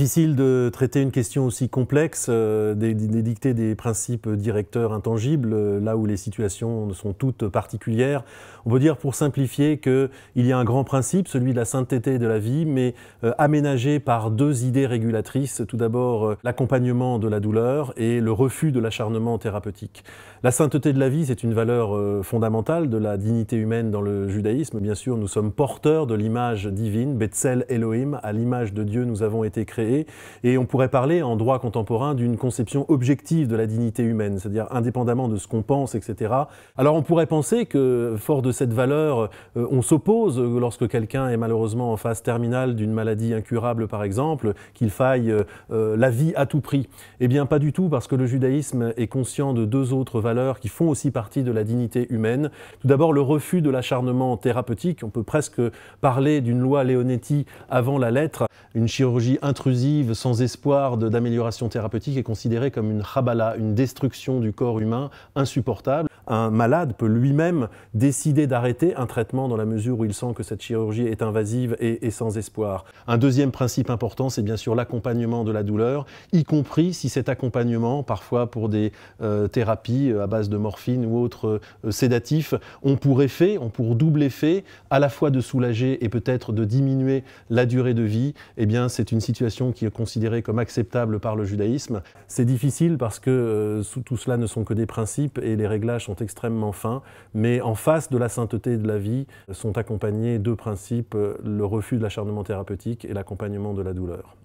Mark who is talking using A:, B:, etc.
A: Difficile de traiter une question aussi complexe, d'édicter des principes directeurs intangibles, là où les situations sont toutes particulières. On peut dire, pour simplifier, qu'il y a un grand principe, celui de la sainteté de la vie, mais aménagé par deux idées régulatrices. Tout d'abord, l'accompagnement de la douleur et le refus de l'acharnement thérapeutique. La sainteté de la vie, c'est une valeur fondamentale de la dignité humaine dans le judaïsme. Bien sûr, nous sommes porteurs de l'image divine, Betzel Elohim, à l'image de Dieu nous avons été créés, et on pourrait parler en droit contemporain d'une conception objective de la dignité humaine, c'est-à-dire indépendamment de ce qu'on pense, etc. Alors on pourrait penser que, fort de cette valeur, on s'oppose lorsque quelqu'un est malheureusement en phase terminale d'une maladie incurable par exemple, qu'il faille la vie à tout prix. Eh bien pas du tout, parce que le judaïsme est conscient de deux autres valeurs qui font aussi partie de la dignité humaine. Tout d'abord, le refus de l'acharnement thérapeutique. On peut presque parler d'une loi Leonetti avant la lettre. Une chirurgie intrusive sans espoir d'amélioration thérapeutique est considérée comme une chabala, une destruction du corps humain insupportable. Un malade peut lui-même décider d'arrêter un traitement dans la mesure où il sent que cette chirurgie est invasive et sans espoir. Un deuxième principe important, c'est bien sûr l'accompagnement de la douleur, y compris si cet accompagnement, parfois pour des thérapies à base de morphine ou autres sédatifs, ont pour double effet, à la fois de soulager et peut-être de diminuer la durée de vie. Eh bien, c'est une situation qui est considérée comme acceptable par le judaïsme. C'est difficile parce que tout cela ne sont que des principes et les réglages sont extrêmement fins, mais en face de la sainteté de la vie sont accompagnés deux principes, le refus de l'acharnement thérapeutique et l'accompagnement de la douleur.